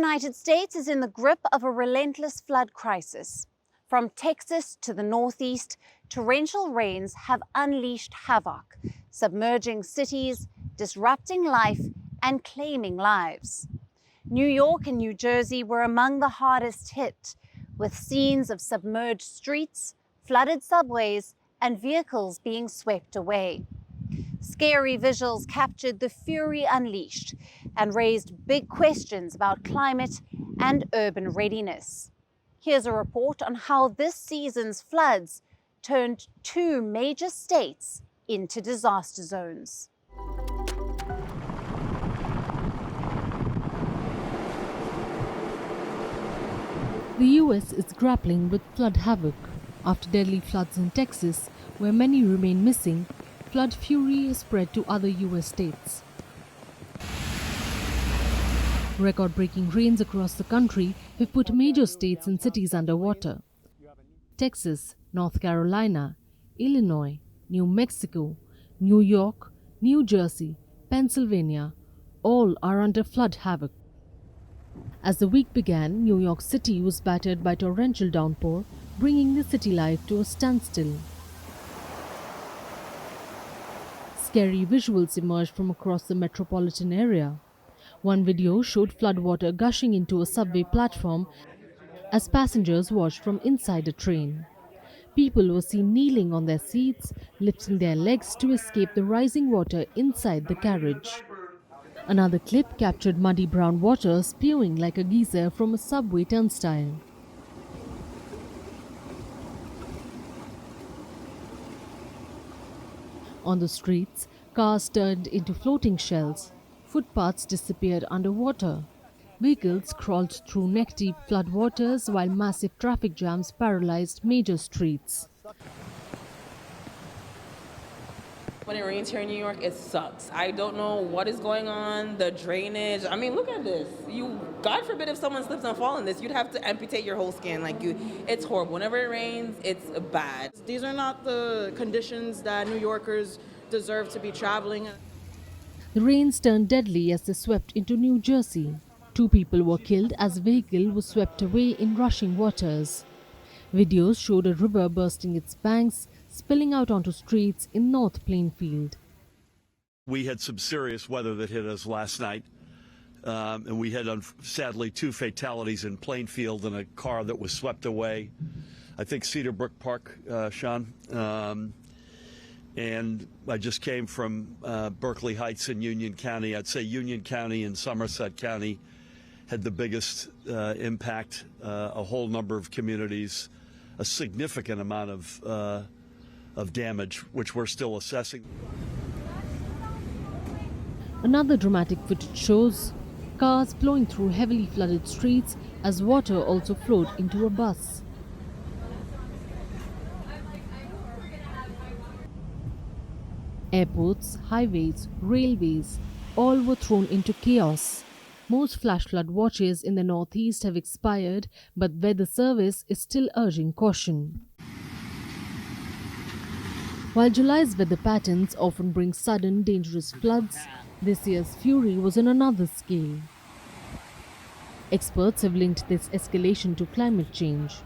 United States is in the grip of a relentless flood crisis. From Texas to the Northeast, torrential rains have unleashed havoc, submerging cities, disrupting life, and claiming lives. New York and New Jersey were among the hardest hit, with scenes of submerged streets, flooded subways, and vehicles being swept away. Scary visuals captured the fury unleashed and raised big questions about climate and urban readiness. Here's a report on how this season's floods turned two major states into disaster zones. The US is grappling with flood havoc. After deadly floods in Texas, where many remain missing, flood fury is spread to other US states. Record-breaking rains across the country have put major states and cities underwater. Texas, North Carolina, Illinois, New Mexico, New York, New Jersey, Pennsylvania, all are under flood havoc. As the week began, New York City was battered by torrential downpour, bringing the city life to a standstill. Scary visuals emerged from across the metropolitan area. One video showed floodwater gushing into a subway platform as passengers watched from inside a train. People were seen kneeling on their seats, lifting their legs to escape the rising water inside the carriage. Another clip captured muddy brown water spewing like a geyser from a subway turnstile. On the streets, cars turned into floating shells. Footpaths disappeared underwater. Vehicles crawled through neck-deep floodwaters while massive traffic jams paralyzed major streets. When it rains here in New York, it sucks. I don't know what is going on, the drainage. I mean, look at this. God forbid if someone slips and falls in this, you'd have to amputate your whole skin. It's horrible. Whenever it rains, it's bad. These are not the conditions that New Yorkers deserve to be traveling. The rains turned deadly as they swept into New Jersey. 2 people were killed as a vehicle was swept away in rushing waters. Videos showed a river bursting its banks, spilling out onto streets in North Plainfield. We had some serious weather that hit us last night, and we had, sadly, 2 fatalities in Plainfield and a car that was swept away. I think Cedar Brook Park, Sean. And I just came from Berkeley Heights in Union County. I'd say Union County and Somerset County had the biggest impact, a whole number of communities, a significant amount of damage, which we're still assessing. Another dramatic footage shows cars flowing through heavily flooded streets as water also flowed into a bus. Airports, highways, railways, all were thrown into chaos. Most flash flood watches in the Northeast have expired, but Weather Service is still urging caution. While July's weather patterns often bring sudden, dangerous floods, this year's fury was on another scale. Experts have linked this escalation to climate change.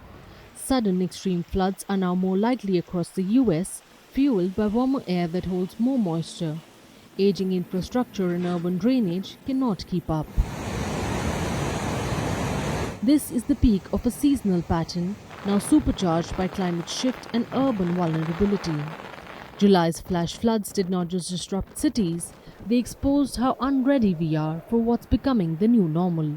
Sudden extreme floods are now more likely across the US, fueled by warmer air that holds more moisture. Aging infrastructure and urban drainage cannot keep up. This is the peak of a seasonal pattern, now supercharged by climate shift and urban vulnerability. July's flash floods did not just disrupt cities, they exposed how unready we are for what's becoming the new normal.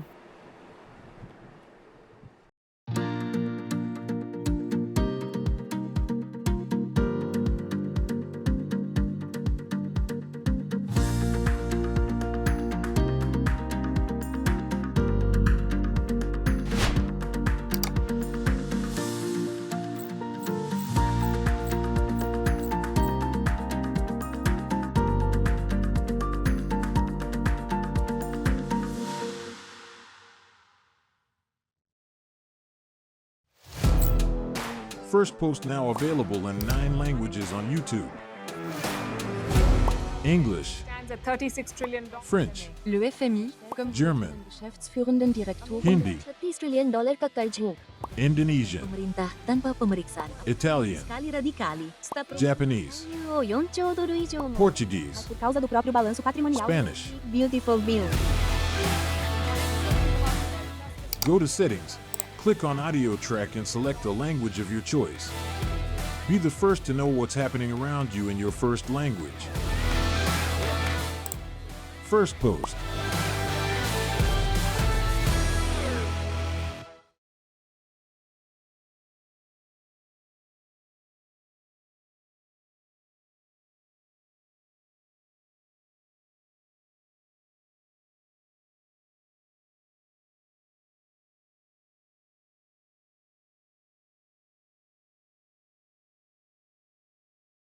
Firstpost now available in 9 languages on YouTube. English, $36 trillion. French, Le FMI, comme German, Geschäftsführenden Direktoren, Hindi, $30 trillion kakarjo. Indonesian, Pemerintah tanpa pemeriksaan. Italian, Sekali radikali. Japanese, $4 以上も Portuguese, por causa do próprio balanço patrimonial. Spanish. Beautiful bill. Go to Settings, click on Audio Track and select the language of your choice. Be the first to know what's happening around you in your first language. Firstpost.